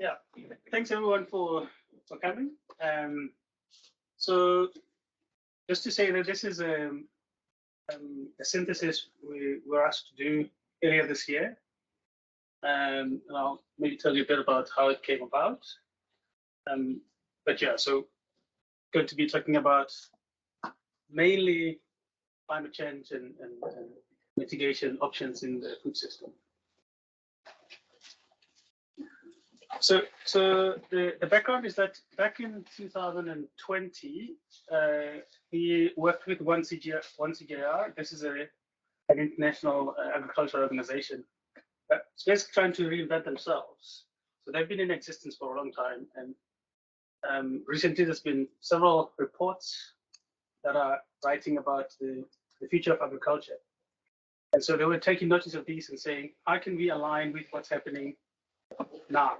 Yeah, thanks everyone for coming. So just to say that this is a synthesis we were asked to do earlier this year. And I'll maybe tell you a bit about how it came about. But yeah, so going to be talking about mainly climate change and mitigation options in the food system. So the background is that back in 2020, we worked with 1CGIR. This is an international agricultural organization that's basically trying to reinvent themselves. So they've been in existence for a long time, and recently there's been several reports that are writing about the future of agriculture. And so they were taking notice of these and saying, how can we align with what's happening now?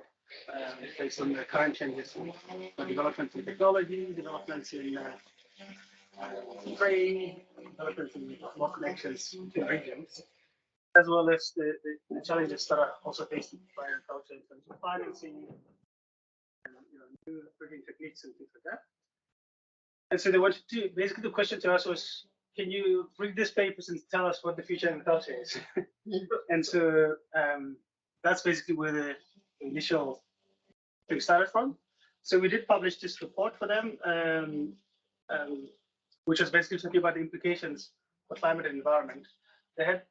Based on the current changes, developments in technology, developments in trade, developments in more connections between regions, as well as the challenges that are also faced by agriculture in terms of financing, and new breeding techniques and things like that. And so they wanted to, basically the question to us was, can you read these papers and tell us what the future of agriculture is? And so that's basically where the initial thing started from. So we did publish this report for them, which was basically talking about the implications for climate and environment. They had,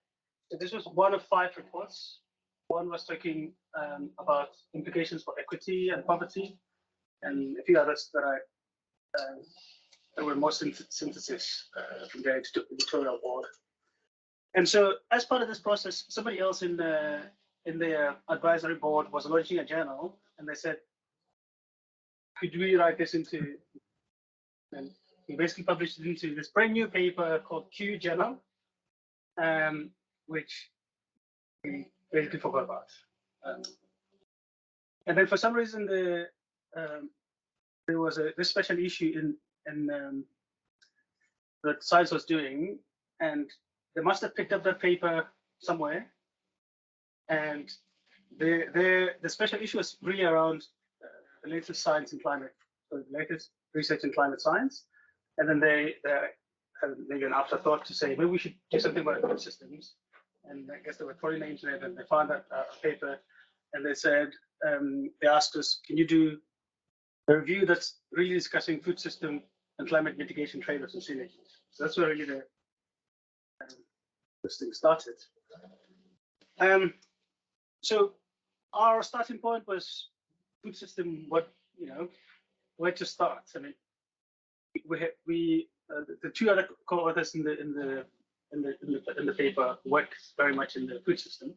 so this was one of 5 reports. One was talking about implications for equity and poverty, and a few others that were more synthesis from the editorial board. And so as part of this process, somebody else in the advisory board was launching a journal, and they said, could we write this into, and we basically published it into this brand new paper called Q Journal, which we basically forgot about. And then for some reason, there was this special issue in that Science was doing, and they must have picked up that paper somewhere. And the special issue was really around the latest science in climate, so the latest research in climate science. And then they had maybe an afterthought to say, maybe we should do something about food systems. And I guess they were throwing the internet, and they found that paper, and they said, they asked us, can you do a review that's really discussing food system and climate mitigation trade-offs and synergies? So that's where really this thing started. So our starting point was food system. Where to start? I mean, the 2 other co-authors in the paper work very much in the food system,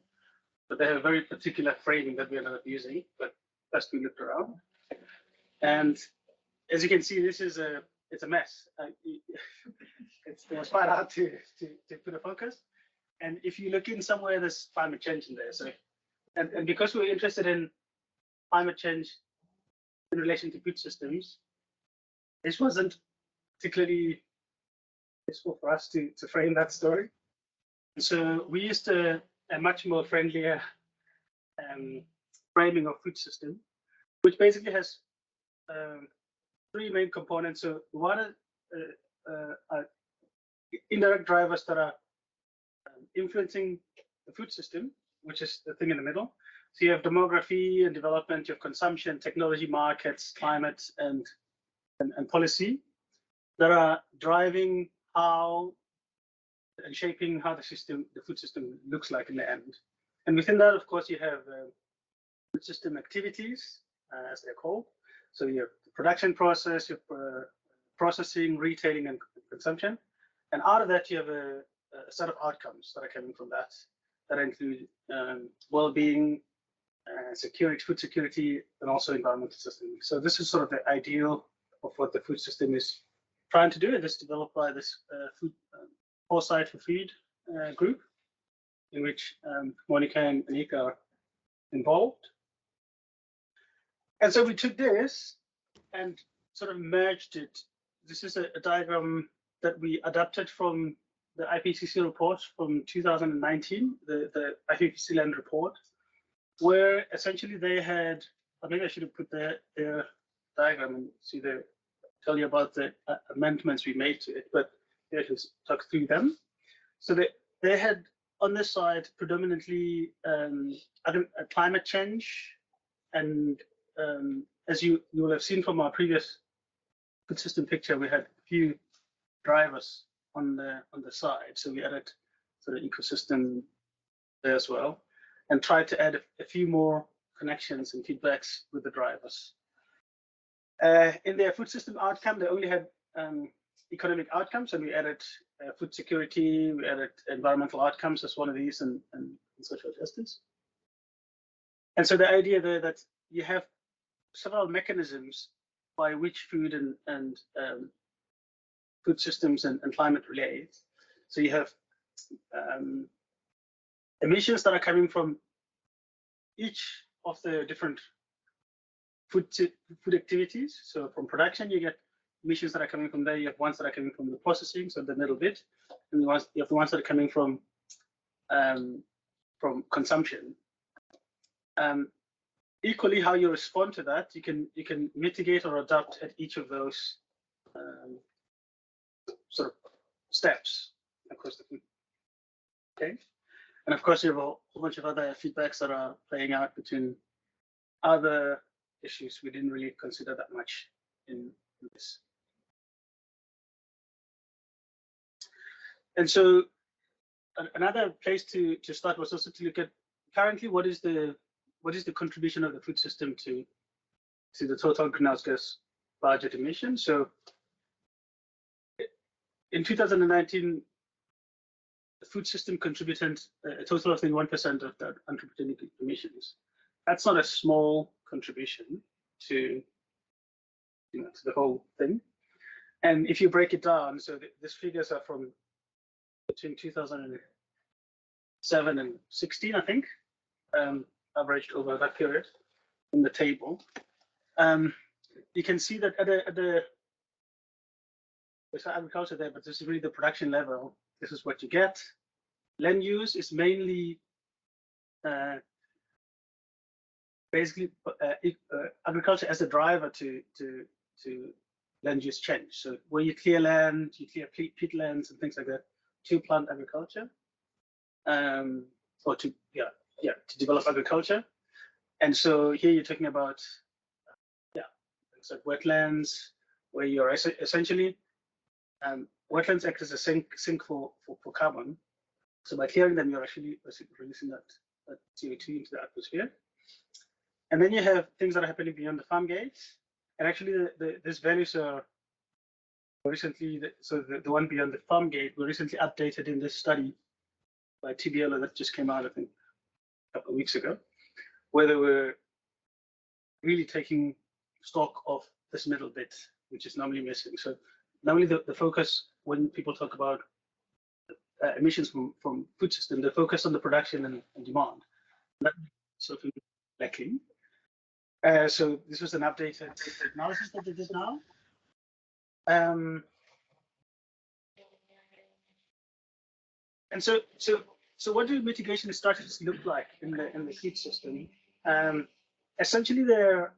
but they have a very particular framing that we ended up using. But first we looked around, and as you can see, it's a mess. It was quite hard to put a focus. And if you look in somewhere, there's climate change in there. So, and because we're interested in climate change in relation to food systems, this wasn't particularly useful for us to frame that story. And so we used a much more friendlier framing of food system, which basically has 3 main components. So one are indirect drivers that are influencing the food system, which is the thing in the middle. So you have demography and development, you have consumption, technology, markets, climate, and policy that are driving how and shaping how the food system looks like in the end. And within that, of course, you have food system activities, as they're called. So you have the production process, you have processing, retailing, and consumption. And out of that, you have a set of outcomes that are coming from that include well-being, security, food security, and also environmental systems. So this is sort of the ideal of what the food system is trying to do. It is developed by this food foresight for food group, in which Monika and Aniek are involved. And so we took this and sort of merged it. This is a diagram that we adapted from the IPCC report from 2019, the IPCC land report, where essentially they had maybe I should have put their diagram and tell you about the amendments we made to it, but I can talk through them. So they had on this side predominantly climate change, and as you will have seen from our previous food system picture, we had a few drivers on the side. So we added sort of ecosystem there as well, and tried to add a few more connections and feedbacks with the drivers. In their food system outcome, they only had economic outcomes, and we added food security, we added environmental outcomes as one of these, and social justice. And so the idea there that you have several mechanisms by which food and food systems and climate relate. So you have emissions that are coming from each of the different food activities. So from production, you get emissions that are coming from there. You have ones that are coming from the processing, so the middle bit, and you have the ones that are coming from consumption. Equally, how you respond to that, you can mitigate or adapt at each of those sort of steps across the food. Okay, and of course you have a whole bunch of other feedbacks that are playing out between other issues we didn't really consider that much in this. And so another place to start was also to look at currently what is the contribution of the food system to the total greenhouse gas budget emissions. So in 2019, the food system contributed a total of 31% of the anthropogenic emissions. That's not a small contribution to the whole thing. And if you break it down, so these figures are from between 2007 and 16, I think, averaged over that period in the table. You can see that at the there's agriculture there, but this is really the production level. This is what you get. Land use is mainly basically agriculture as a driver to land use change. So where you clear land, you clear peatlands and things like that to plant agriculture, or to develop agriculture. And so here you're talking about things like wetlands, where you're essentially wetlands act as a sink for carbon. So by clearing them, you're actually releasing that CO2 into the atmosphere. And then you have things that are happening beyond the farm gate. And actually, these values are recently, the one beyond the farm gate were recently updated in this study by TBL that just came out, I think, a couple of weeks ago, where they were really taking stock of this middle bit, which is normally missing. So normally the focus when people talk about emissions from food system, they focus on the production and demand. That's sort of lacking. So this was an updated analysis that they did now. And so what do mitigation strategies look like in the food system? Essentially, they're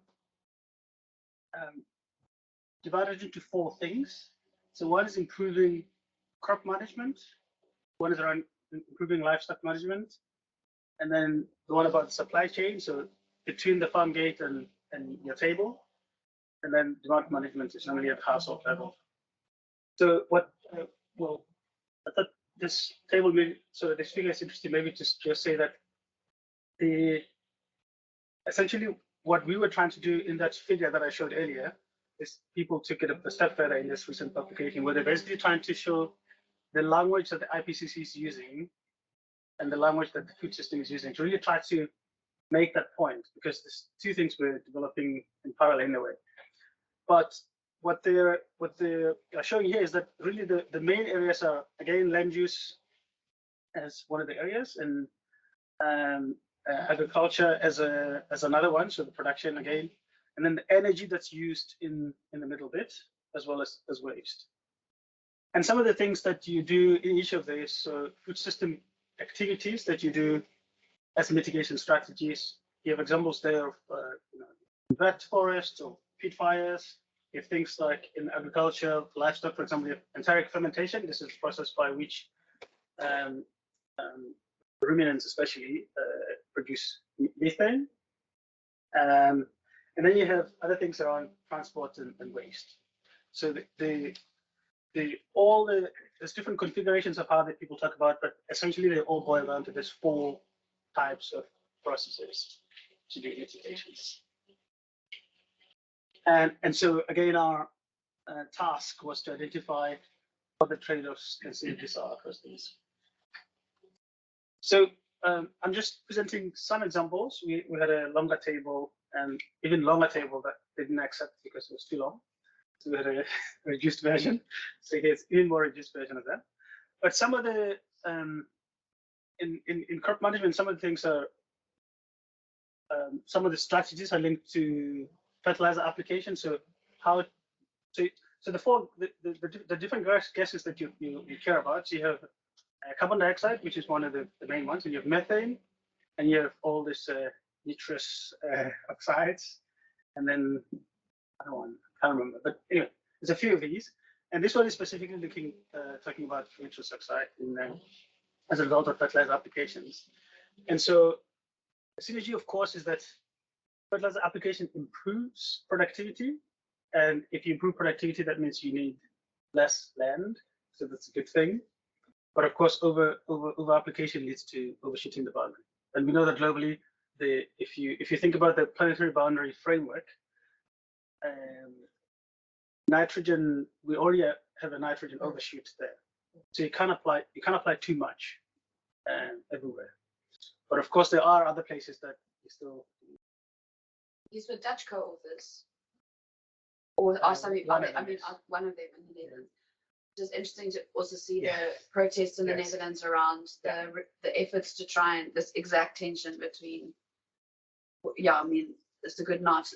divided into four things. So one is improving crop management, one is around improving livestock management, and then the one about supply chain, so between the farm gate and your table, and then demand management is normally at household level. So what, well, I thought this table, so this figure is interesting, maybe just say that essentially what we were trying to do in that figure that I showed earlier is people took it a step further in this recent publication, where they're basically trying to show the language that the IPCC is using and the language that the food system is using to really try to make that point, because there's two things we're developing in parallel in a way. But what they're showing here is that really the main areas are, again, land use as one of the areas, and agriculture as another one, so the production again, and then the energy that's used in the middle bit, as well as waste. And some of the things that you do in each of these, so food system activities that you do as mitigation strategies, you have examples there of wet forests or peat fires. You have things like in agriculture, livestock, for example, you have enteric fermentation. This is the process by which um, ruminants especially produce methane. And then you have other things around transport and waste. So there's different configurations of how that people talk about, but essentially they all boil down to this 4 types of processes to do mitigations. And so again, our task was to identify what the trade-offs and synergies are across these. So I'm just presenting some examples. We had a longer table and even longer table that they didn't accept because it was too long. So we had a reduced version. So here's even more reduced version of that. But some of the in crop management, some of the things are some of the strategies are linked to fertilizer application. So how so the different gases that you care about. So you have carbon dioxide, which is one of the main ones, and you have methane, and you have all this nitrous oxides, and then I can't remember, but anyway, there's a few of these, and this one is specifically talking about nitrous oxide as a result of fertilizer applications. And so the synergy, of course, is that fertilizer application improves productivity, and if you improve productivity, that means you need less land, so that's a good thing. But of course, over application leads to overshooting the boundary, and we know that globally, if you think about the planetary boundary framework, nitrogen, we already have a nitrogen overshoot there, so you can't apply too much everywhere. But of course, there are other places that you still. These were Dutch co-authors, or are some? One of them in the Netherlands. Just interesting to also see the protests in the Netherlands around the efforts to try and this exact tension between. I mean, it's a good knot.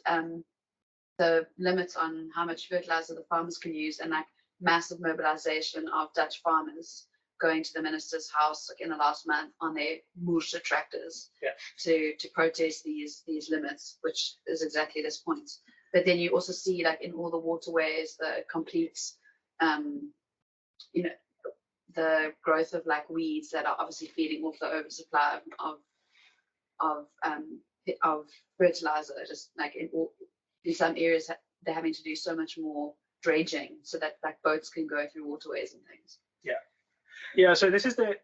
The limits on how much fertilizer the farmers can use, and like massive mobilization of Dutch farmers going to the minister's house in the last month on their Moerse tractors to protest these limits, which is exactly this point. But then you also see like in all the waterways the complete the growth of like weeds that are obviously feeding off the oversupply of fertilizer. Just like in some areas they're having to do so much more dredging so that like boats can go through waterways and things. Yeah, so this is the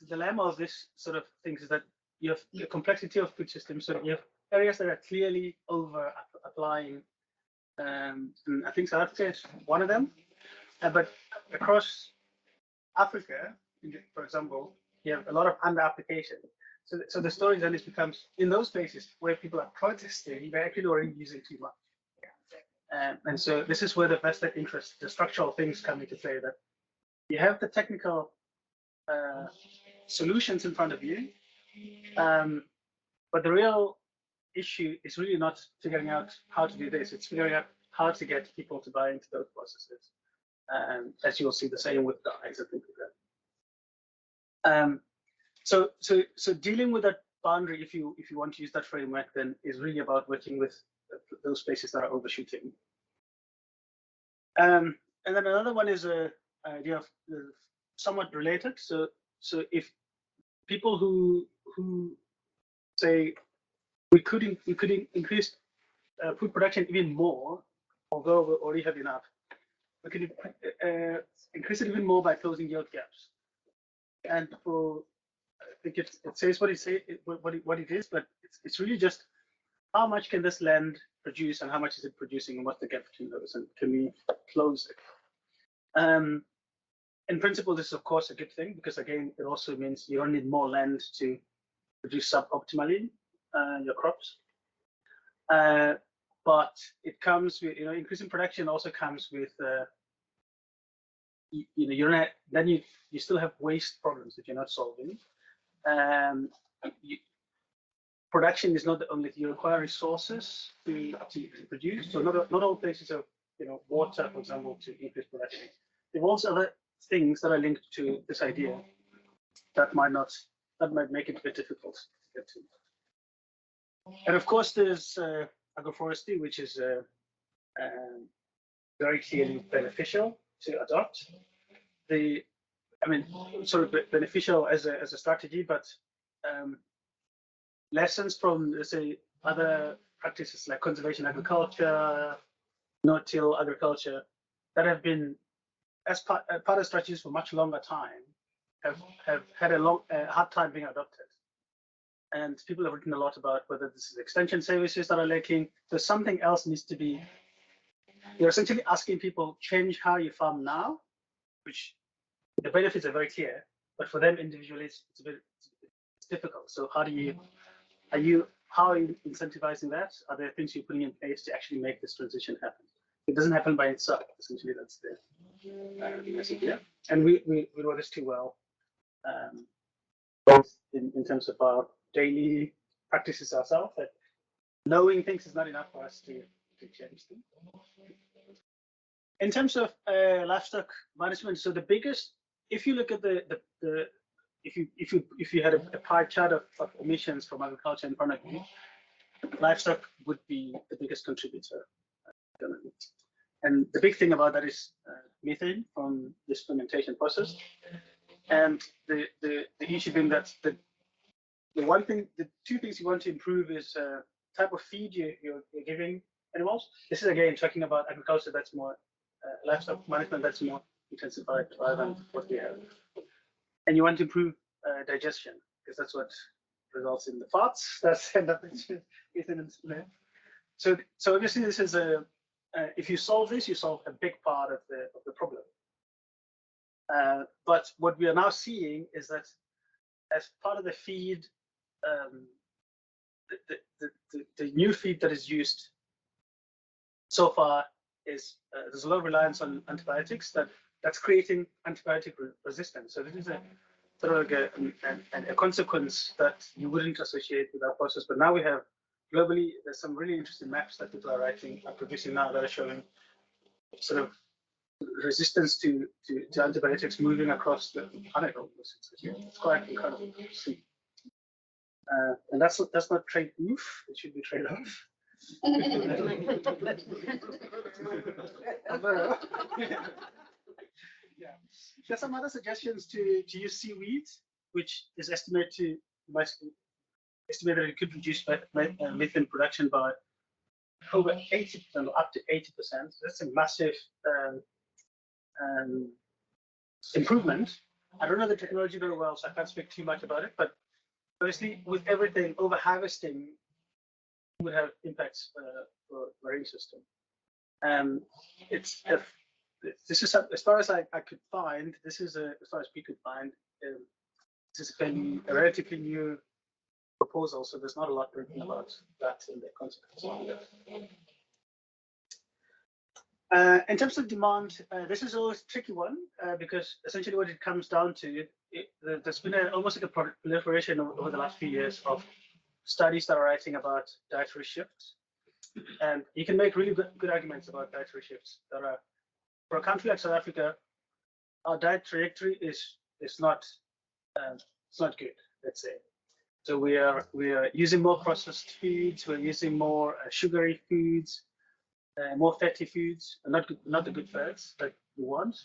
dilemma of this sort of things, is that you have the complexity of food systems. So you have areas that are clearly over applying, and I think South Africa is one of them. But across Africa, for example, you have a lot of under application. So the story then becomes in those places where people are protesting, they're actually already using too much. And so this is where the vested interest, the structural things come into play, that you have the technical solutions in front of you, but the real issue is really not figuring out how to do this. It's figuring out how to get people to buy into those processes. As you'll see the same with dyes and things like that. So dealing with that boundary, if you want to use that framework, then is really about working with those spaces that are overshooting. And then another one is a idea of somewhat related. So if people who say we could increase food production even more, although we already have enough, we could increase it even more by closing yield gaps. And for I think it says what it is, but it's really just how much can this land produce and how much is it producing and what's the gap between those, and can we close it? In principle, this is of course a good thing, because again, it also means you don't need more land to produce suboptimally your crops. But it comes with, increasing production also comes with, you still have waste problems that you're not solving. Production is not the only thing. You require resources to produce. So not all places have water, for example, to increase production. There are also other things that are linked to this idea that might make it a bit difficult to get to. And of course, there's agroforestry, which is very clearly beneficial to adopt. Sort of beneficial as a strategy, but lessons from, let's say, other practices like conservation agriculture, no-till agriculture, that have been as part of strategies for much longer time, have had a hard time being adopted. And people have written a lot about whether this is extension services that are lacking. So something else needs to be. You're essentially asking people change how you farm now, which the benefits are very clear, but for them individually, it's difficult. So how are you incentivizing that? Are there things you're putting in place to actually make this transition happen? It doesn't happen by itself. Essentially, that's the message here. And we know this too well, both in terms of our daily practices ourselves, that knowing things is not enough for us to change them. In terms of livestock management, so the biggest, if you look at if you had a pie chart of emissions from agriculture in front of you, livestock would be the biggest contributor. And the big thing about that is methane from this fermentation process. And the issue being that the two things you want to improve is type of feed you're giving animals. This is again talking about agriculture that's more livestock management that's more intensified rather than what we have. And you want to improve digestion, because that's what results in the farts that end up within the. So obviously this is if you solve this, you solve a big part of the problem. But what we are now seeing is that as part of the feed, the new feed that is used so far is there's a lot of reliance on antibiotics that's creating antibiotic resistance. So this is a sort of like a consequence that you wouldn't associate with our process. But now we have globally, there's some really interesting maps that people are producing now that are showing sort of resistance to antibiotics moving across the planet almost. It's quite incredible to see. And that's not trade oof, it should be trade off. Yeah. There's some other suggestions to use seaweed, which is estimated that it could reduce methane production by over 80% or up to 80%. That's a massive improvement. I don't know the technology very well, so I can't speak too much about it. But obviously, with everything, over harvesting would have impacts for marine system. This is as far as I could find. This is as far as we could find. This is a relatively new proposal, so there's not a lot written about that in the consequence. In terms of demand, this is always a tricky one because essentially what it comes down to, there's been almost like a proliferation over the last few years of studies that are writing about dietary shifts. And you can make really good arguments about dietary shifts that are, for a country like South Africa, our diet trajectory is not good, let's say. So we are using more processed foods, we're using more sugary foods, more fatty foods, and not the good fats that we want.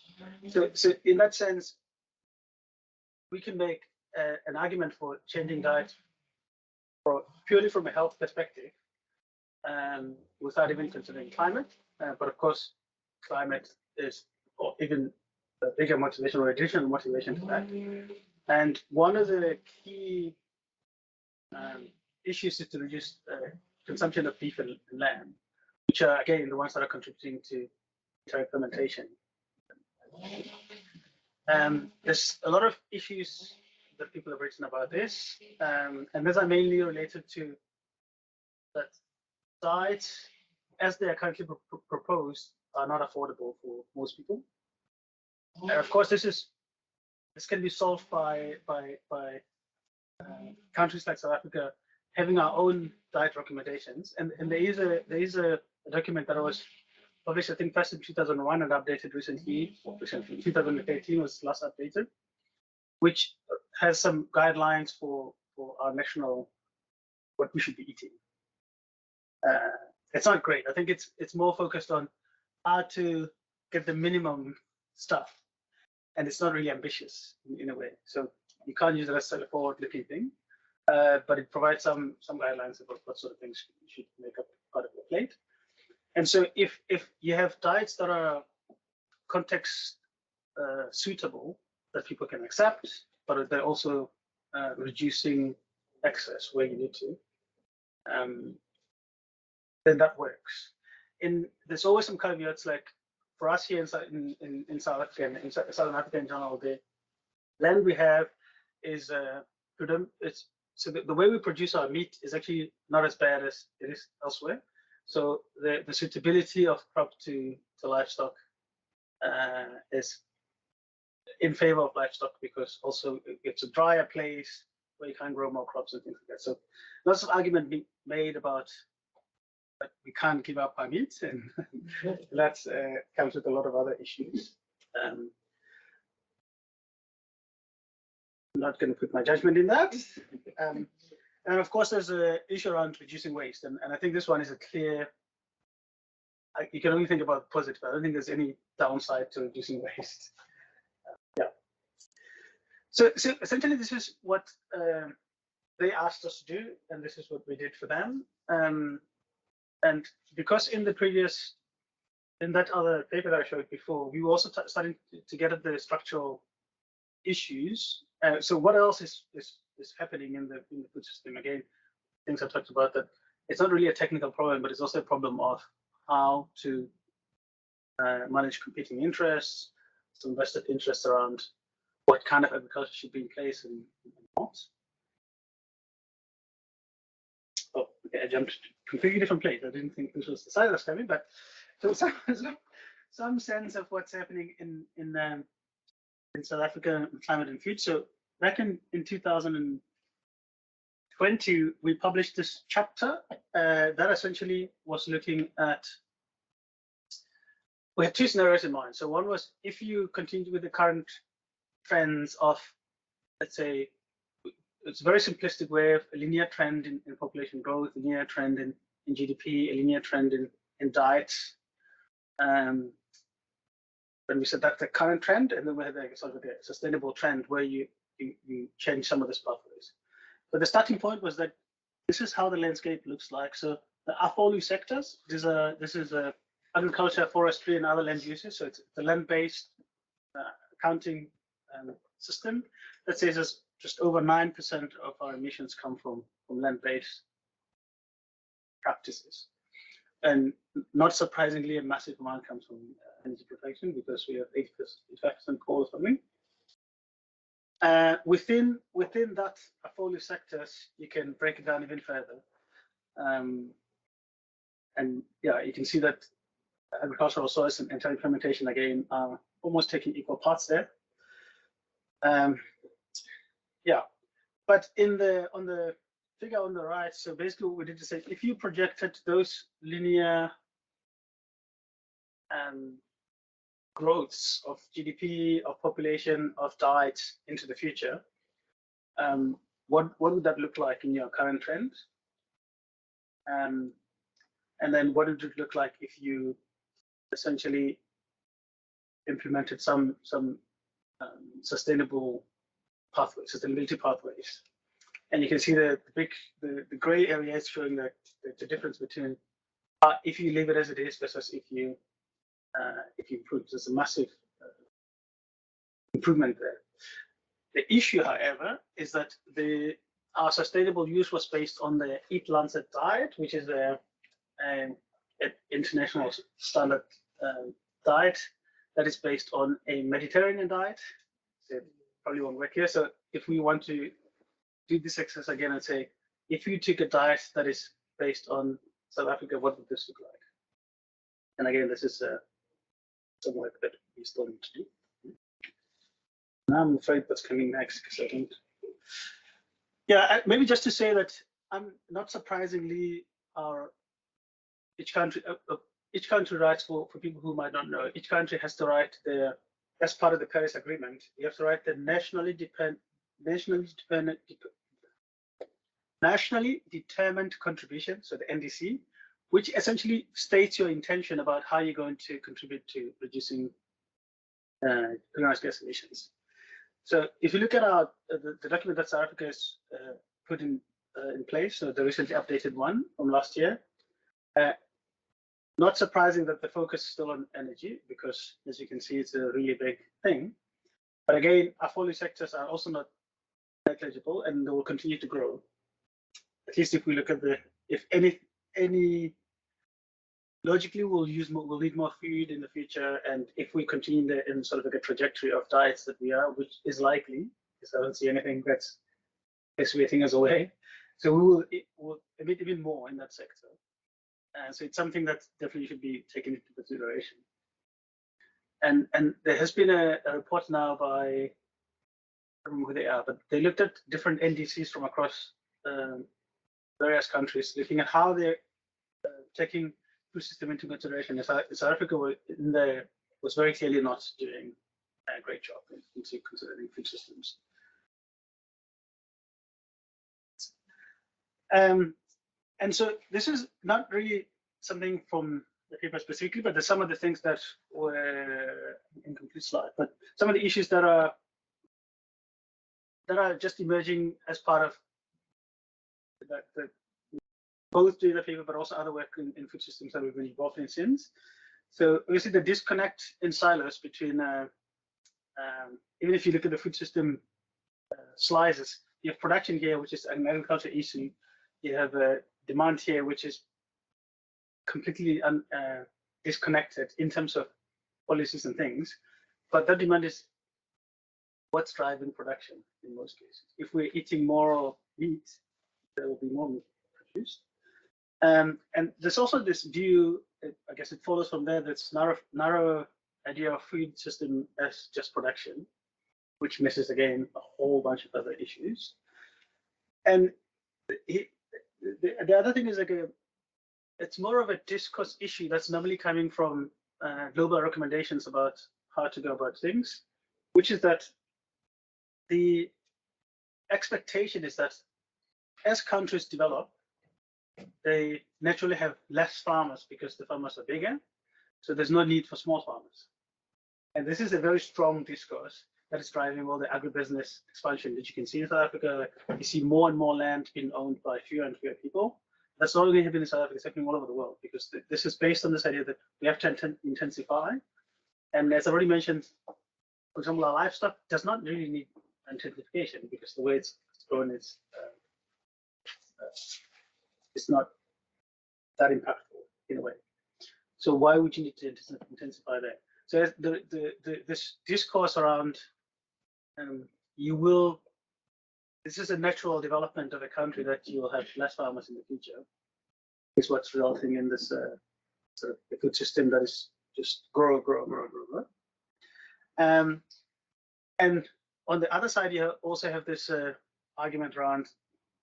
So in that sense, we can make an argument for changing diet purely from a health perspective, without even considering climate. But of course, climate is even a bigger motivation or additional motivation to that. And one of the key issues is to reduce consumption of beef and lamb, which are again the ones that are contributing to fermentation. There's a lot of issues that people have written about this, and these are mainly related to that diets, as they are currently proposed, are not affordable for most people. And of course, this can be solved by countries like South Africa having our own diet recommendations. And there is a document that was published, I think, first in 2001 and updated recently. 2013 was last updated, which has some guidelines for our national, what we should be eating. it's not great. I think it's more focused on how to get the minimum stuff, and it's not really ambitious in a way. So you can't use it as a forward-looking thing, but it provides some guidelines about what sort of things you should make up part of your plate. And so if you have diets that are context suitable, that people can accept, but they're also reducing excess where you need to, then that works. There's always some caveats, like for us here in South Africa, in Southern Africa in general, the land we have is so the way we produce our meat is actually not as bad as it is elsewhere. So the suitability of crop to livestock is in favor of livestock, because also it's a drier place where you can't grow more crops and things like that. So lots of argument being made about that we can't give up our meat, and that comes with a lot of other issues. I'm not going to put my judgment in that. And of course, there's an issue around reducing waste, and I think this one is a clear. You can only think about positive. I don't think there's any downside to reducing waste. Yeah. So essentially, this is what they asked us to do, and this is what we did for them. And because in that other paper that I showed before, we were also starting to get at the structural issues. So what else is happening in the food system? Again, things I talked about, that it's not really a technical problem, but it's also a problem of how to manage competing interests, some vested interests around what kind of agriculture should be in place and not. Oh, okay, I jumped to a completely different place. I didn't think this was the side I was coming, but so some sense of what's happening in South Africa, climate and food. So back in 2020, we published this chapter that essentially was looking at. We had two scenarios in mind. So one was, if you continue with the current trends of, let's say, it's a very simplistic way of a linear trend in population growth, a linear trend in GDP, a linear trend in diets. Then we said that's the current trend, and then we had a sort of a sustainable trend where you change some of these pathways. But the starting point was that this is how the landscape looks like. So the AFOLU sectors, this is agriculture, forestry, and other land uses. So it's the land-based accounting system that says us just over 9% of our emissions come from land-based practices. And not surprisingly, a massive amount comes from energy production, because we have 85% coal or something. Within that AFOLU sectors, you can break it down even further. And yeah, you can see that agricultural soils and entire implementation again are almost taking equal parts there. Yeah, but on the figure on the right, so basically what we did is say, if you projected those linear growths of GDP, of population, of diet into the future, what would that look like in your current trend? And then what would it look like if you essentially implemented some sustainable pathways, sustainability pathways? And you can see the gray area is showing that the difference between if you leave it as it is versus if you improve. There's a massive improvement there. The issue, however, is that our sustainable use was based on the Eat Lancet diet, which is an international standard diet that is based on a Mediterranean diet. So it probably won't work here. So if we want to do this exercise again and say, if you took a diet that is based on South Africa, what would this look like? And again, this is some work that we still need to do. Now I'm afraid what's coming next, because I don't. Yeah, maybe just to say that not surprisingly, each country writes, for people who might not know, each country has to write as part of the Paris Agreement, you have to write the nationally determined contribution, so the NDC, which essentially states your intention about how you're going to contribute to reducing greenhouse gas emissions. So if you look at our the document that South Africa has put in place, so the recently updated one from last year, not surprising that the focus is still on energy, because as you can see, it's a really big thing. But again, our foliage sectors are also not negligible, and they will continue to grow. At least if we look at if any logically we'll need more food in the future, and if we continue in sort of like a trajectory of diets that we are, which is likely, because I don't see anything that's swaying us away. So we'll emit even more in that sector. So it's something that definitely should be taken into consideration. And there has been a report now by, I don't remember who they are, but they looked at different NDCs from across various countries, looking at how they're taking food system into consideration. South Africa was very clearly not doing a great job in considering food systems. And so this is not really something from the paper specifically, but there's some of the things that were incomplete slide, but some of the issues that are just emerging as part of both the paper, but also other work in food systems that we've been involved in since. So obviously the disconnect in silos between, even if you look at the food system slices, you have production here, which is an agriculture issue. You have a demand here, which is completely disconnected in terms of policies and things. But that demand is what's driving production in most cases. If we're eating more meat, there will be more meat produced. And there's also this view, I guess it follows from there, that's narrow idea of food system as just production, which misses, again, a whole bunch of other issues. And the other thing is, like, it's more of a discourse issue that's normally coming from global recommendations about how to go about things, which is that the expectation is that as countries develop, they naturally have less farmers because the farmers are bigger, so there's no need for small farmers. And this is a very strong discourse that is driving all the agribusiness expansion that you can see in South Africa. You see more and more land being owned by fewer and fewer people. That's not only happening in South Africa, it's happening all over the world, because this is based on this idea that we have to intensify. And as I already mentioned, for example, our livestock does not really need intensification, because the way it's grown is it's not that impactful in a way. So why would you need to intensify that? So this discourse around this is a natural development of a country that you will have less farmers in the future, is what's resulting in this sort of a food system that is just grow. And on the other side, you also have this argument around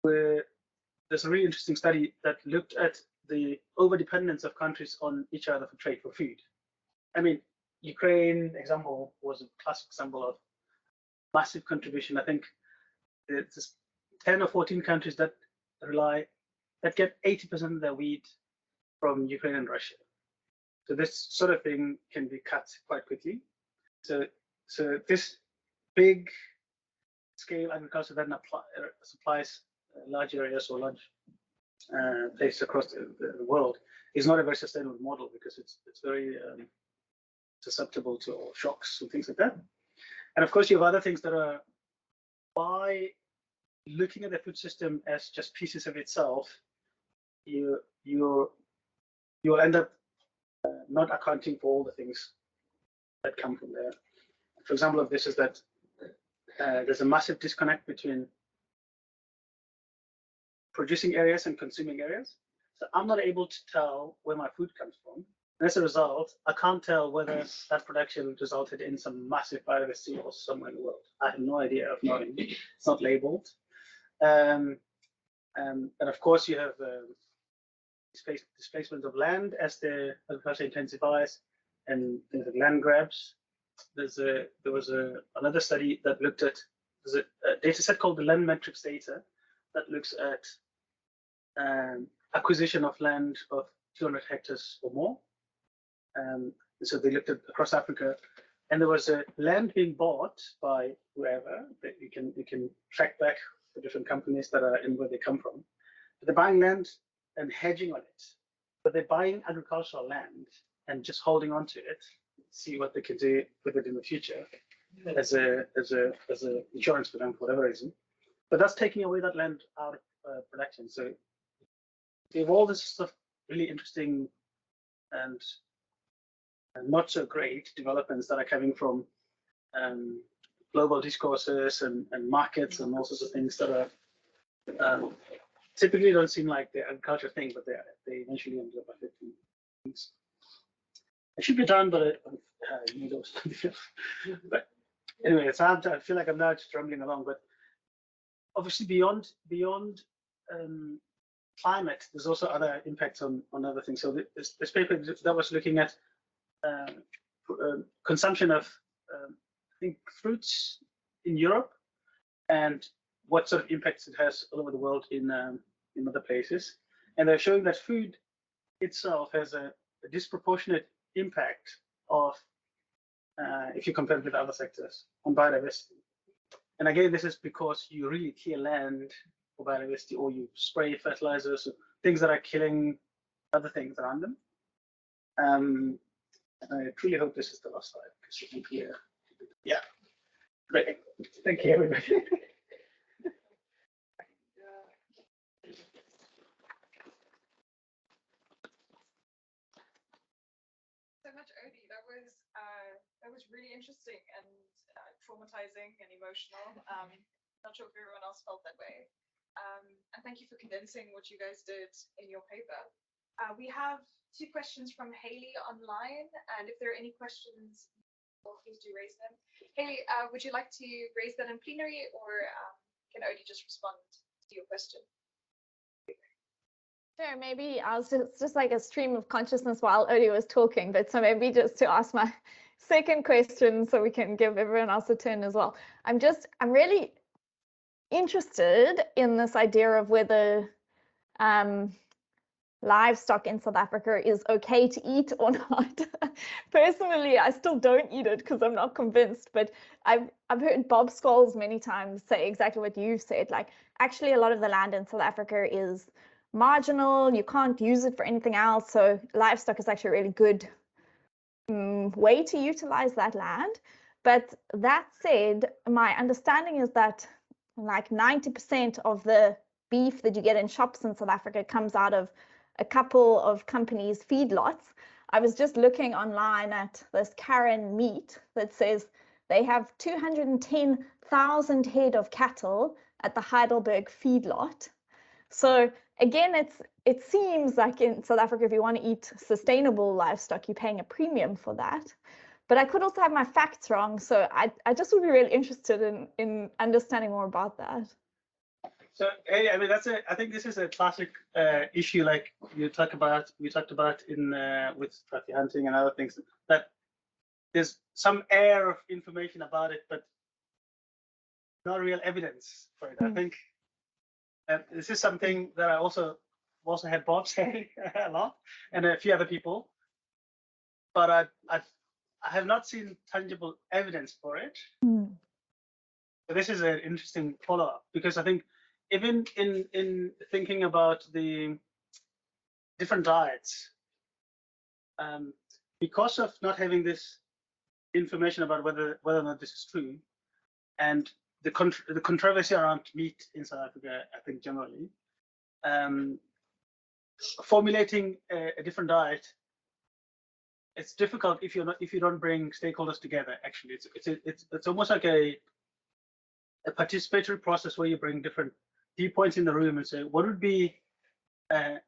where there's a really interesting study that looked at the overdependence of countries on each other for trade for food. I mean, Ukraine example was a classic example of massive contribution. I think it's 10 or 14 countries that get 80% of their wheat from Ukraine and Russia. So this sort of thing can be cut quite quickly. So this big scale agriculture then supplies large areas or large places across the world is not a very sustainable model, because it's very susceptible to all shocks and things like that. And of course, you have other things that are, by looking at the food system as just pieces of itself, you'll end up not accounting for all the things that come from there. For example, of this is that there's a massive disconnect between producing areas and consuming areas. So I'm not able to tell where my food comes from. And as a result, I can't tell whether that production resulted in some massive biodiversity loss somewhere in the world. I have no idea of knowing. It's not labeled. And of course, you have displacement of land as the agriculture intensifies, and things like land grabs. There was another study that looked at, there's a data set called the land metrics data that looks at acquisition of land, of 200 hectares or more. So they looked at across Africa, and there was a land being bought by whoever that you can track back the different companies that are in where they come from. But they're buying land and hedging on it, but they're buying agricultural land and just holding on to it, see what they can do with it in the future as a insurance for them for whatever reason. But that's taking away that land out of production. So we have all this stuff really interesting and not so great developments that are coming from global discourses and markets and all sorts of things that are typically don't seem like the agriculture thing, but they eventually end up affecting things. It should be done, but you know, but anyway, it's hard. I feel like I'm now just rumbling along, but obviously beyond climate, there's also other impacts on other things. So this paper that was looking at consumption of I think fruits in Europe and what sort of impacts it has all over the world in other places, and they're showing that food itself has a disproportionate impact of if you compare it with other sectors on biodiversity. And again, this is because you really clear land for biodiversity, or you spray fertilizers, or things that are killing other things around them. I truly hope this is the last slide because you can clear. Yeah, great. Thank you, everybody. So much, Odi. That was really interesting and traumatizing and emotional. Not sure if everyone else felt that way. And thank you for condensing what you guys did in your paper. We have 2 questions from Haley online, and if there are any questions, please do raise them. Haley, would you like to raise that in plenary, or can Odi just respond to your question? Sure, maybe it's just like a stream of consciousness while Odi was talking, but so maybe just to ask my second question so we can give everyone else a turn as well. I'm really interested in this idea of whether livestock in South Africa is okay to eat or not. Personally, I still don't eat it because I'm not convinced, but I've heard Bob Scholes many times say exactly what you've said. Like, actually, a lot of the land in South Africa is marginal. You can't use it for anything else. So livestock is actually a really good way to utilize that land. But that said, my understanding is that like 90% of the beef that you get in shops in South Africa comes out of a couple of companies' feedlots. I was just looking online at this Karen Meat that says they have 210,000 head of cattle at the Heidelberg feedlot. So again, it seems like in South Africa, if you want to eat sustainable livestock, you're paying a premium for that. But I could also have my facts wrong. So I just would be really interested in understanding more about that. So I mean, I think this is a classic issue, like we talked about in with trophy hunting and other things, that there's some air of information about it, but not real evidence for it. I think this is something that I also had Bob say a lot, and a few other people, but I have not seen tangible evidence for it. So this is an interesting follow-up, because I think even in thinking about the different diets, because of not having this information about whether or not this is true, and the controversy around meat in South Africa, I think generally, formulating a different diet, it's difficult if you don't bring stakeholders together. Actually, it's almost like a participatory process where you bring different viewpoints in the room and say what would be a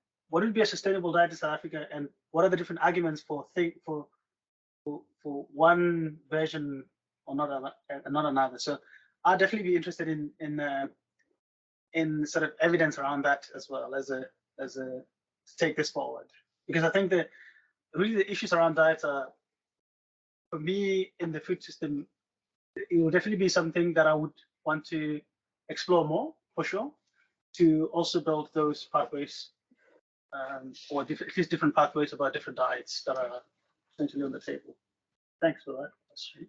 sustainable diet in South Africa, and what are the different arguments for one version or not another. So I'd definitely be interested in sort of evidence around that as well as a to take this forward, because I think that really the issues around diets are, for me, in the food system, it will definitely be something that I would want to explore more, for sure, to also build those pathways or at least different pathways about different diets that are essentially on the table. Thanks for that question.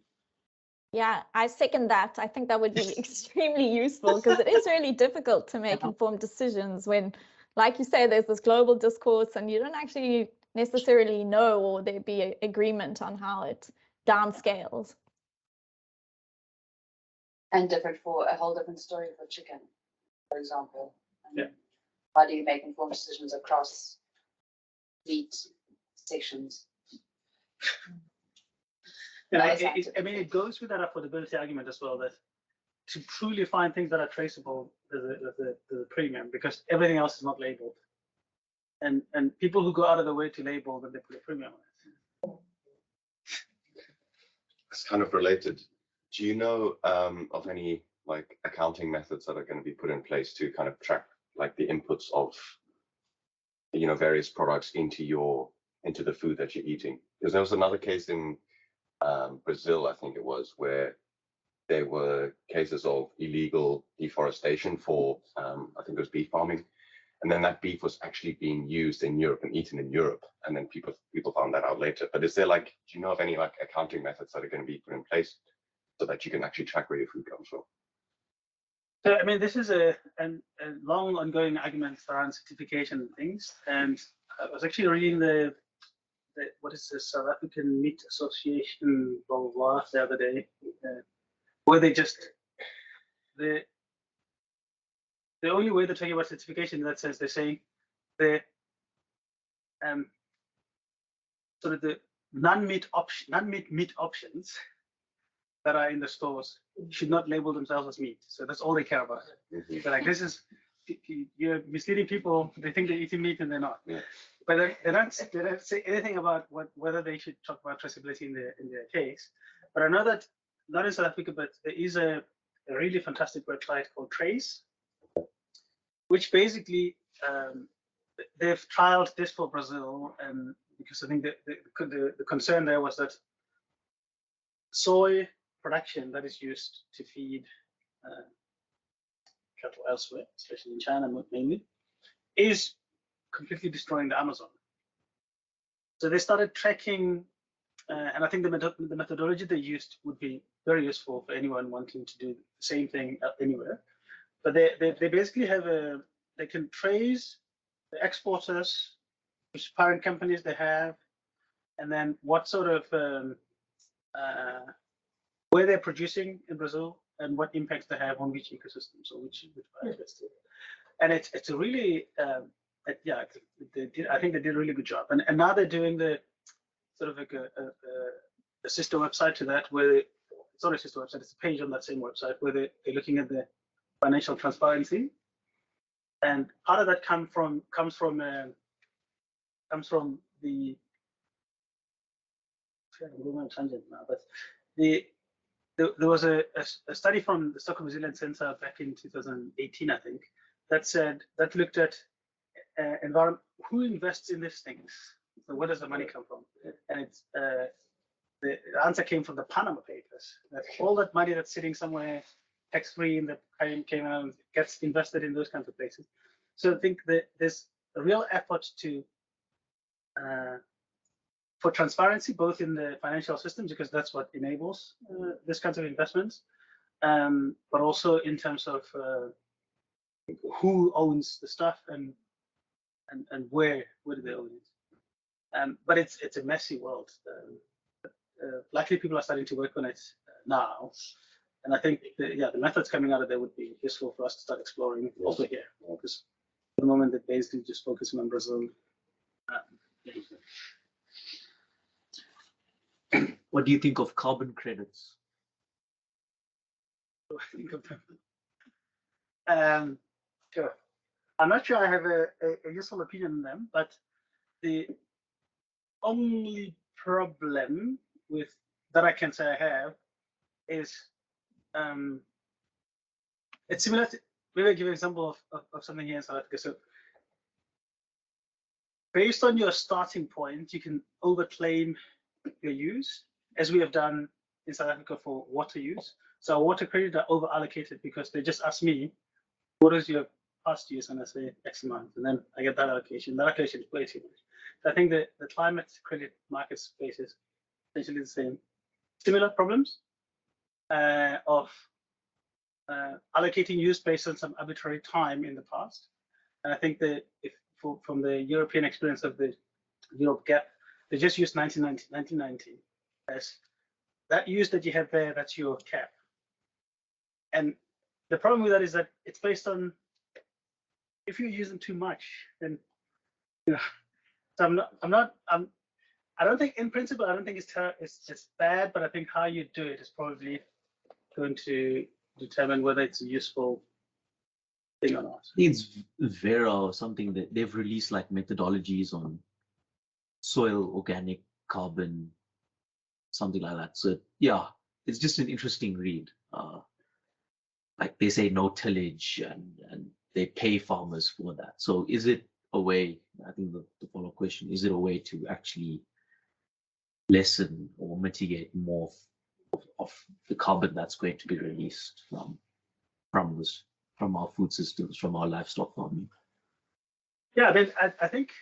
Yeah, I second that. I think that would be extremely useful because it is really difficult to make informed decisions when, like you say, there's this global discourse and you don't actually necessarily know, or there be an agreement on how it downscales. And different for a whole different story for chicken, for example. Yeah. How do you make informed decisions across meat sections? And I mean, it goes with that affordability argument as well, that to truly find things that are traceable, there's a premium, because everything else is not labeled. And people who go out of the way to label, then they put a premium on it. It's kind of related. Do you know of any like accounting methods that are going to be put in place to kind of track like the inputs of, you know, various products into the food that you're eating? Because there was another case in Brazil, I think it was, where there were cases of illegal deforestation for, I think it was beef farming. And then that beef was actually being used in Europe and eaten in Europe. And then people found that out later. But is there like, do you know of any like accounting methods that are going to be put in place so that you can actually track where your food comes from? So, I mean, this is a long ongoing argument around certification and things. And I was actually reading the what is the South African Meat Association, blah, blah, blah, the other day, where they just, the only way they're talking about certification in that sense, they say the sort of the non-meat meat options that are in the stores should not label themselves as meat. So that's all they care about. Mm-hmm. They're like, this is, you're misleading people. They think they're eating meat and they're not. Yeah. But they don't say anything about whether they should talk about traceability in their case. But I know that not in South Africa, but there is a really fantastic website called Trace, which basically they've trialed this for Brazil, and because I think the concern there was that soy production that is used to feed cattle elsewhere, especially in China mainly, is completely destroying the Amazon. So they started tracking, and I think the methodology they used would be very useful for anyone wanting to do the same thing anywhere. But they basically have they can trace the exporters, which parent companies they have, and then what sort of where they're producing in Brazil and what impacts they have on which ecosystems or which biospheres. And it's a really yeah, I think they did a really good job. And now they're doing the sort of like a sister website to that, where it's not a sister website, it's a page on that same website where they're looking at the financial transparency. And part of that comes from the I'm going on a tangent now, but there was a study from the Stockholm Resilience Center back in 2018, I think, that looked at who invests in these things. So where does the money come from? And it's the answer came from the Panama Papers. That all that money that's sitting somewhere tax-free in the came out and gets invested in those kinds of places. So I think that there's a real effort to for transparency, both in the financial systems, because that's what enables this kinds of investments, but also in terms of who owns the stuff and where do they own it. But it's a messy world. Luckily, people are starting to work on it now, and I think the methods coming out of there would be useful for us to start exploring also here, because at the moment they're basically just focusing on Brazil. What do you think of carbon credits? What do I think of them? Sure. I'm not sure I have a useful opinion on them, but the only problem with that I can say I have is it's similar to, maybe I'll give you an example of something here in South Africa. So based on your starting point, you can overclaim your use, as we have done in South Africa for water use. So our water credit are over allocated because they just ask me, what is your past year's and I say X amount, and then I get that allocation. That allocation is way too much. So I think the climate credit market space is essentially the same. Similar problems of allocating use based on some arbitrary time in the past. And I think that from the European experience of the Europe gap, they just used 1990 as that use that you have there, that's your cap. And the problem with that is that it's based on, if you use them too much, then, you know, so I don't think in principle, I don't think it's bad, but I think how you do it is probably going to determine whether it's a useful thing or not. It's Vera or something that they've released like methodologies on soil, organic, carbon, something like that. So yeah, it's just an interesting read. Like they say no tillage and they pay farmers for that. So is it a way, I think the follow-up question, is it a way to actually lessen or mitigate more of the carbon that's going to be released from our food systems, from our livestock farming? Yeah, I think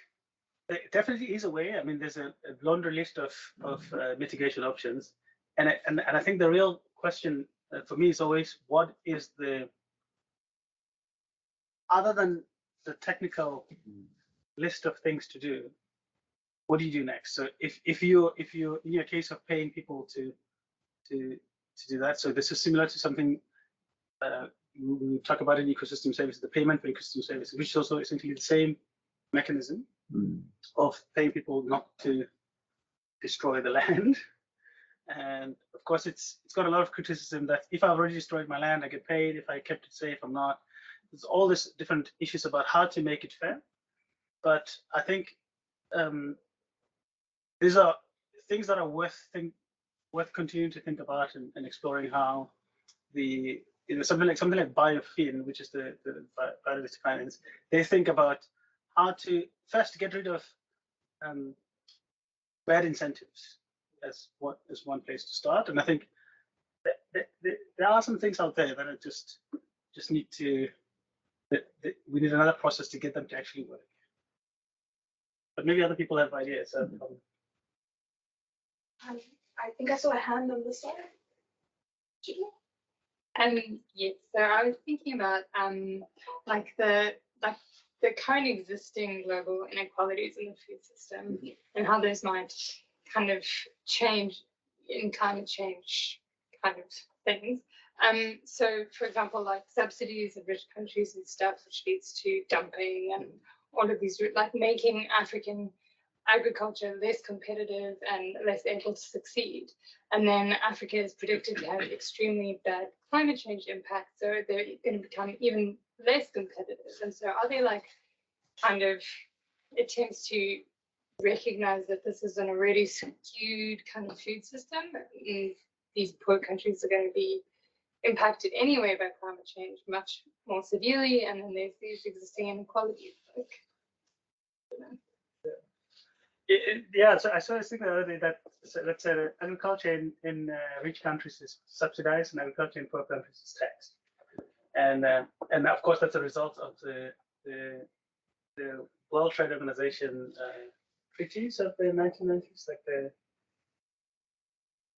it definitely is a way. I mean, there's a laundry list of mitigation options, and I think the real question for me is always, what is the, other than the technical list of things to do, what do you do next? So if you in your case of paying people to do that, so this is similar to something we talk about in ecosystem services, the payment for ecosystem services, which is also essentially the same mechanism of paying people not to destroy the land. And of course, it's got a lot of criticism that if I've already destroyed my land, I get paid. If I kept it safe, I'm not. There's all these different issues about how to make it fair. But I think these are things that are worth continuing to think about and exploring how something like biofin, which is the biodiversity finance, they think about how to first get rid of bad incentives as one place to start. And I think there are some things out there that are just need to, we need another process to get them to actually work. But maybe other people have ideas. I think I saw a hand on this side. Yes, so I was thinking about like the current existing global inequalities in the food system and how those might kind of change in climate change kind of things. So for example, like subsidies in rich countries and stuff, which leads to dumping and all of these, like making African agriculture less competitive and less able to succeed. And then Africa is predicted to have extremely bad climate change impacts, so they're going to become even less competitive. And so are there like kind of attempts to recognize that this is an already skewed kind of food system? These poor countries are going to be impacted anyway by climate change much more severely, and then there's these existing inequalities. Like, yeah, so I was thinking the other day that, so let's say agriculture in rich countries is subsidized and agriculture in poor countries is taxed, and of course that's a result of the World Trade Organization treaties of the 1990s, like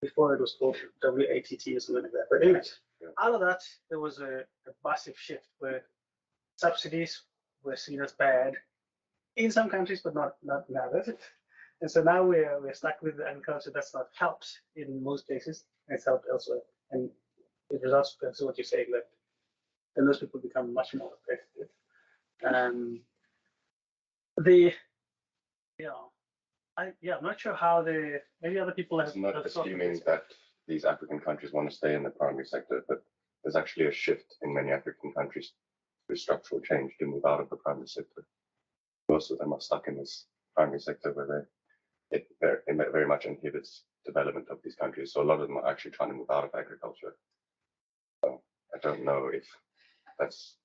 before it was called WATT or something like that. But anyway, out of that there was a massive shift where subsidies were seen as bad in some countries, but not in others. And so now we're stuck with agriculture that's not helped in most cases, and it's helped elsewhere. And it results in what you're saying, that then those people become much more competitive. I'm not sure how maybe other people have. It's not assuming that these African countries want to stay in the primary sector, but there's actually a shift in many African countries with structural change to move out of the primary sector. Most of them are stuck in this primary sector where it very much inhibits development of these countries. So a lot of them are actually trying to move out of agriculture. So I don't know if that's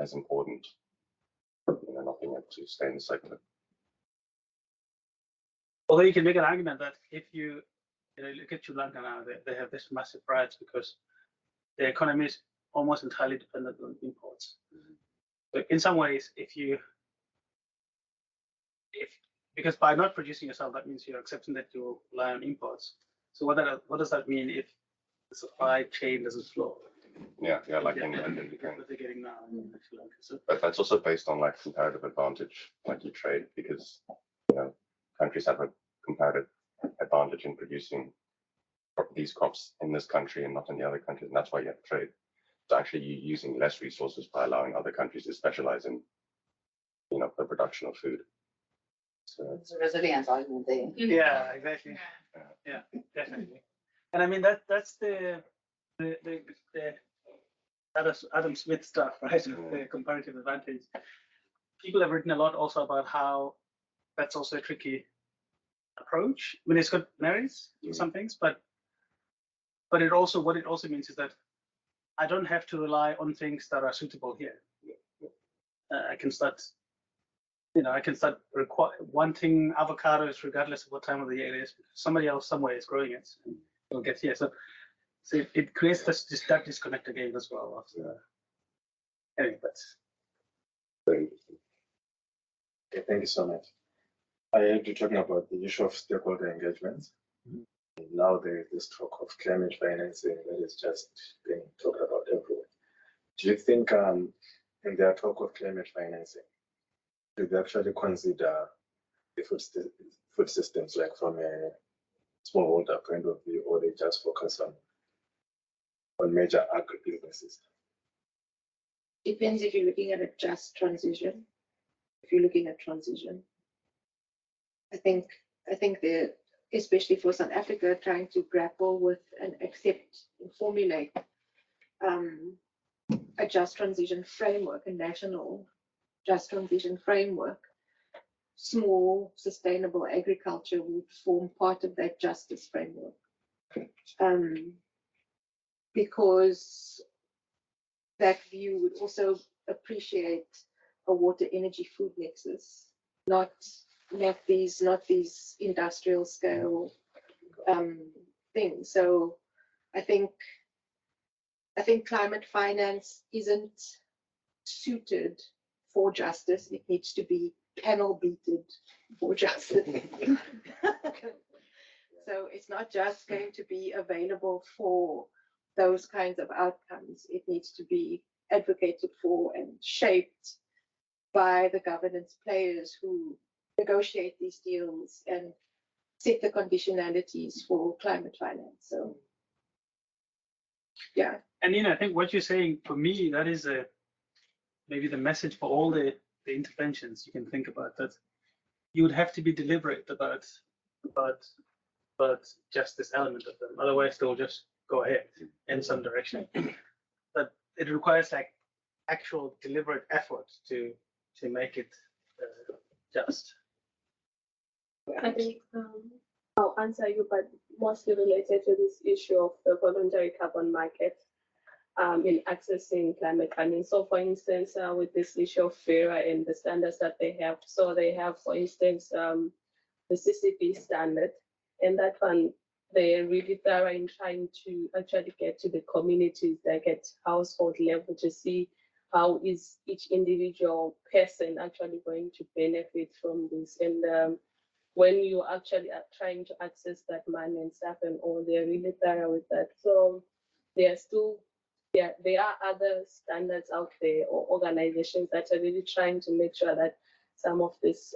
as important, not being able to stay in the sector. Although you can make an argument that if you look at Sri Lanka now, they have this massive riots because the economy is almost entirely dependent on imports. But in some ways, because by not producing yourself, that means you're accepting that you rely on imports. So what does that mean if the supply chain doesn't flow? Yeah, like Yeah, in Ukraine. what they're getting now in Sri Lanka. So But that's also based on like comparative advantage, like you trade, because countries have a comparative advantage in producing these crops in this country and not in the other countries, and that's why you have trade. So actually, you're using less resources by allowing other countries to specialize in, the production of food. So It's a resilience argument there. yeah, exactly. Yeah, definitely. And I mean that's the Adam Smith stuff, right? The comparative advantage. People have written a lot also about how that's also a tricky approach. I mean, it's got merits for some things, but what it also means is that I don't have to rely on things that are suitable here. I can start wanting avocados regardless of what time of the year it is, because somebody else somewhere is growing it and it'll get here. So it creates that disconnect again as well. Anyway, that's very interesting. Okay, thank you so much. I heard you talking about the issue of stakeholder engagement. Now there is this talk of climate financing that is just being talked about everywhere. Do you think in their talk of climate financing, do they actually consider the food systems, like from a smallholder point of view, or they just focus on major agribusinesses? Depends if you're looking at a just transition. If you're looking at transition, I think the especially for South Africa, trying to grapple with and accept and formulate a just transition framework, a national just transition framework. Small sustainable agriculture would form part of that justice framework, because that view would also appreciate a water energy food nexus, not these industrial scale things. So I think climate finance isn't suited for justice. It needs to be panel beated for justice. So it's not just going to be available for those kinds of outcomes. It needs to be advocated for and shaped by the governance players who negotiate these deals and set the conditionalities for climate finance. So, yeah. And I think what you're saying, for me, that is maybe the message for all the interventions you can think about, that you would have to be deliberate about just this element of them. Otherwise, they'll just go ahead in some direction. But it requires like actual deliberate effort to make it just. I think I'll answer you, but mostly related to this issue of the voluntary carbon market in accessing climate finance. So, for instance, with this issue of FERA and the standards that they have, so they have, for instance, the CCP standard, and that one they're really thorough in trying to actually get to the communities, like at household level, to see how is each individual person actually going to benefit from this. And when you actually are trying to access that money and stuff and all, they're really thorough with that. So there are other standards out there or organizations that are really trying to make sure that some of these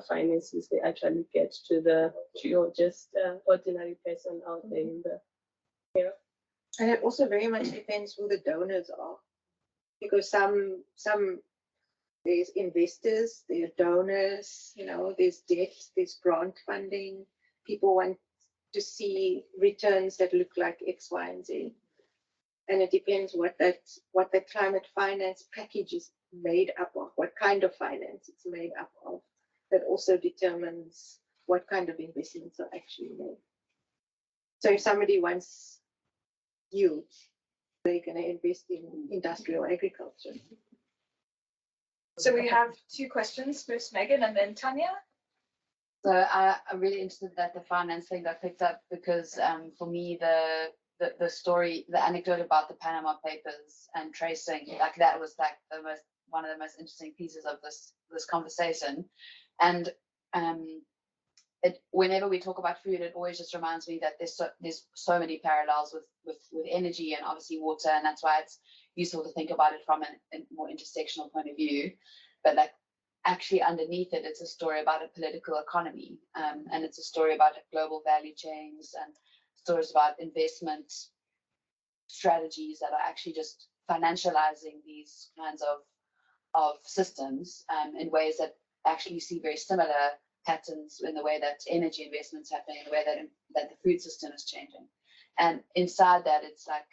finances, they actually get to your just ordinary person out there in the. And it also very much depends who the donors are, because some there's investors, there are donors, there's debt, there's grant funding. People want to see returns that look like X, Y, and Z. And it depends what that climate finance package is made up of, what kind of finance it's made up of. That also determines what kind of investments are actually made. So if somebody wants yield, they're going to invest in industrial agriculture. So we have two questions, first Megan and then Tanya. So I'm really interested that the finance thing got picked up, because for me the story, the anecdote about the Panama Papers and tracing, like that was like the most one of the most interesting pieces of this conversation. And whenever we talk about food, it always just reminds me that there's so many parallels with energy and obviously water, and that's why it's useful to think about it from a more intersectional point of view. But like actually underneath it, it's a story about a political economy, and it's a story about global value chains and stories about investment strategies that are actually just financializing these kinds of systems in ways that actually see very similar patterns in the way that energy investments happening, in the way that the food system is changing. And inside that, it's like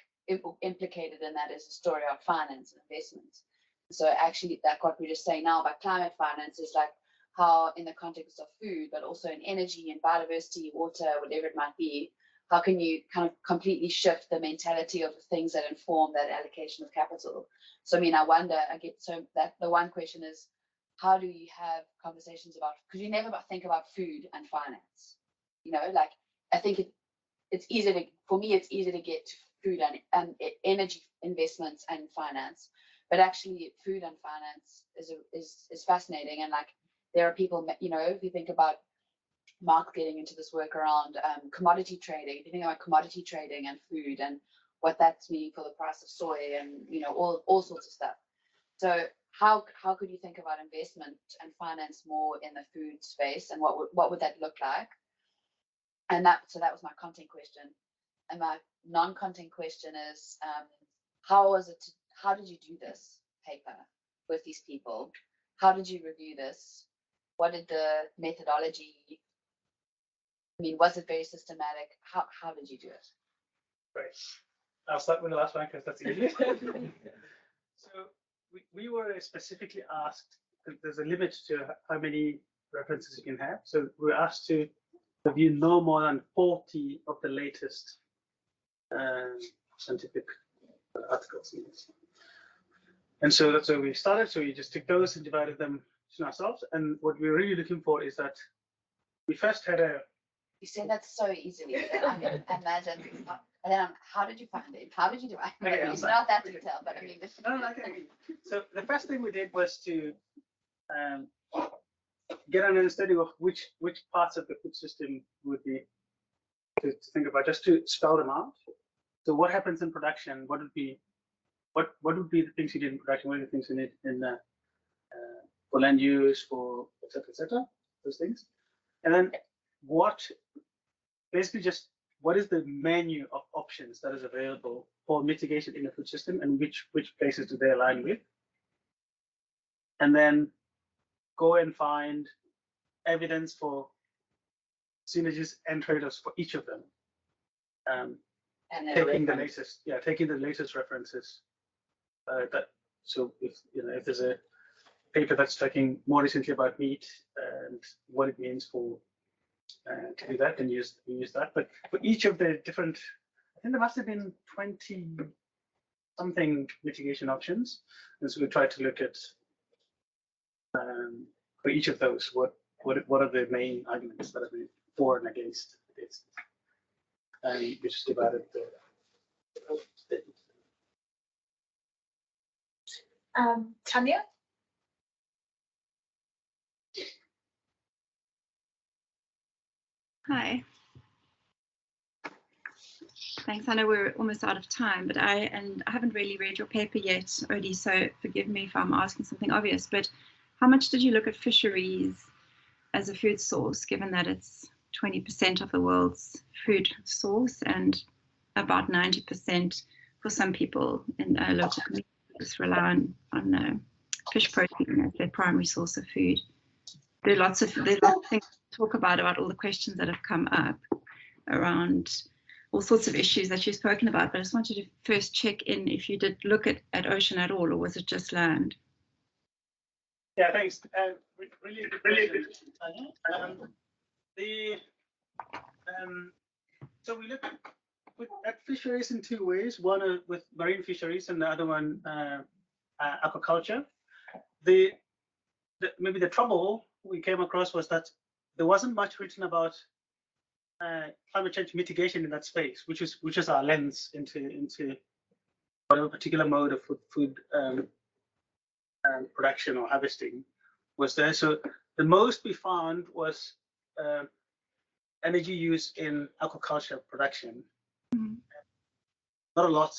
implicated in that is a story of finance and investments. So actually, like what we're just saying now about climate finance is like how in the context of food, but also in energy and biodiversity, water, whatever it might be, how can you kind of completely shift the mentality of the things that inform that allocation of capital? So I mean, I wonder, that the one question is, how do you have conversations about, because you never think about food and finance, you know, like I think it's easy to, for me, it's easy to get to food and energy investments and finance, but actually food and finance is fascinating. And like, there are people, you know, if you think about Mark getting into this work around commodity trading, if you think about commodity trading and food and what that's meaning for the price of soy and, you know, all sorts of stuff. So how could you think about investment and finance more in the food space, and what would that look like? And that was my content question. And my non-content question is, how did you do this paper with these people? How did you review this? What did the methodology, I mean, was it very systematic? How did you do it? Right. I'll start with the last one because that's easy. So we were specifically asked, there's a limit to how many references you can have. So we were asked to review no more than 40 of the latest scientific articles. And so that's where we started. So we just took those and divided them to ourselves. And what we're really looking for is that we first had a. You said that so easily. I mean, imagine. And then, how did you find it? How did you do it? Okay, it's not that detailed, but I mean. Okay. So the first thing we did was to get an understanding of which parts of the food system would be to think about, just to spell them out. So what happens in production? What would be the things you need in production? What are the things you need in for land use, for et cetera, those things. And then what is the menu of options that is available for mitigation in the food system, and which places do they align with? And then go and find evidence for synergies and trade-offs for each of them. And taking the latest references. So if there's a paper that's talking more recently about meat and what it means for to do that, then use that. But for each of the different, I think there must have been 20 something mitigation options, and so we tried to look at for each of those what are the main arguments that are made for and against this, and we just divided the. Tanya? Hi. Thanks. I know we're almost out of time, but I haven't really read your paper yet, Odi, so forgive me if I'm asking something obvious, but how much did you look at fisheries as a food source, given that it's 20% of the world's food source and about 90% for some people in local communities rely on fish protein as their primary source of food? There's lots of things to talk about all the questions that have come up around all sorts of issues that you've spoken about, but I just wanted to first check in if you did look at ocean at all, or was it just land? Yeah, thanks. Really good question. So we look at fisheries in two ways. One with marine fisheries, and the other one aquaculture. Maybe the trouble we came across was that there wasn't much written about climate change mitigation in that space, which is our lens into whatever particular mode of food production or harvesting was there. So the most we found was energy use in aquaculture production. Not a lot.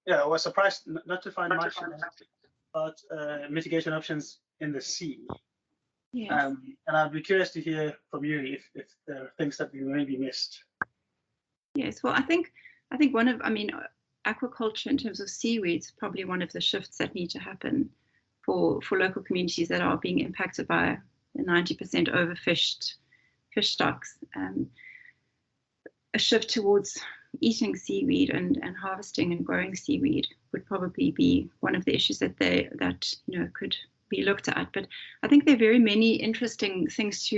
Yeah, I was surprised not to find much about mitigation options in the sea. Yes. And I'd be curious to hear from you if there are things that we maybe missed. Yes. Well, I think aquaculture in terms of seaweeds probably one of the shifts that need to happen for local communities that are being impacted by the 90% overfished fish stocks. A shift towards eating seaweed and harvesting and growing seaweed would probably be one of the issues that could be looked at. But I think there are very many interesting things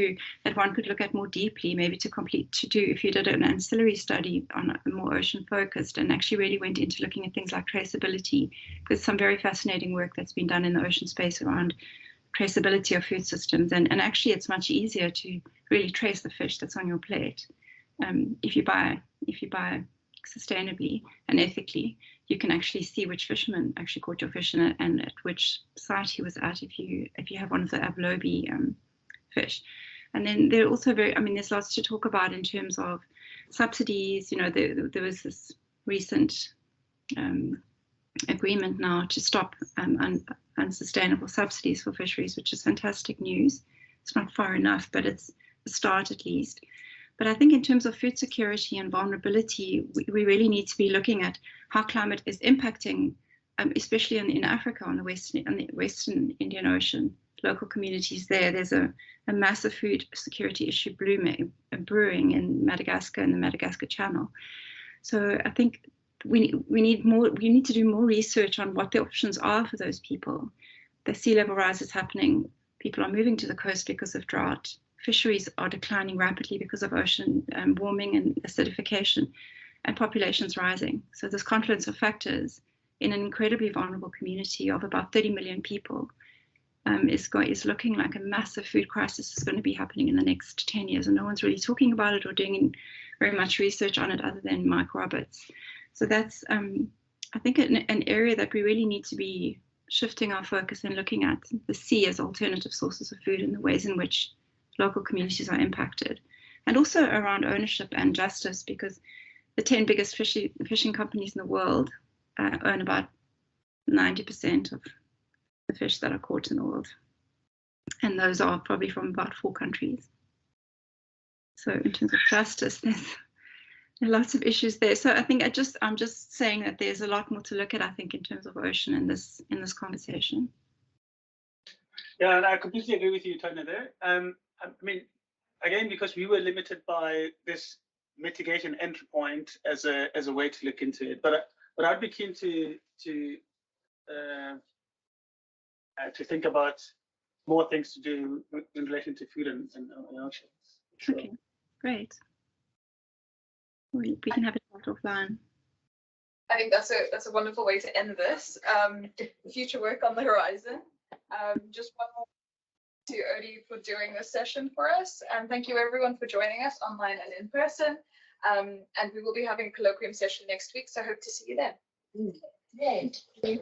that one could look at more deeply, maybe to do if you did an ancillary study on a more ocean focused and actually really went into looking at things like traceability. There's some very fascinating work that's been done in the ocean space around traceability of food systems, and actually it's much easier to really trace the fish that's on your plate. If you buy sustainably and ethically, you can actually see which fisherman actually caught your fish and at which site he was at if you have one of the ablobi fish. And then there are also there's lots to talk about in terms of subsidies. There was this recent agreement now to stop unsustainable subsidies for fisheries, which is fantastic news. It's not far enough, but it's a start at least. But I think in terms of food security and vulnerability, we really need to be looking at how climate is impacting, especially in Africa, on the Western Indian Ocean, local communities there. There's a massive food security issue brewing in Madagascar and the Madagascar Channel. So I think we need to do more research on what the options are for those people. The sea level rise is happening. People are moving to the coast because of drought. Fisheries are declining rapidly because of ocean warming and acidification, and populations rising. So this confluence of factors in an incredibly vulnerable community of about 30 million people is looking like a massive food crisis is going to be happening in the next 10 years. And no one's really talking about it or doing very much research on it other than Mike Roberts. So that's, I think, an area that we really need to be shifting our focus and looking at the sea as alternative sources of food and the ways in which local communities are impacted, and also around ownership and justice, because the 10 biggest fishing companies in the world own about 90% of the fish that are caught in the world, and those are probably from about 4 countries. So in terms of justice, there are lots of issues there. So I think I'm just saying that there's a lot more to look at, I think, in terms of ocean in this conversation. Yeah, and I completely agree with you, Tanya, there. I mean, again, because we were limited by this mitigation entry point as a way to look into it, but I'd be keen to think about more things to do in relation to food and oceans. Sure. Okay, great. We can have it offline. I think that's a wonderful way to end this. Future work on the horizon. Just one more to Odi for doing this session for us, and thank you everyone for joining us online and in person. And we will be having a colloquium session next week, so I hope to see you then. Yeah.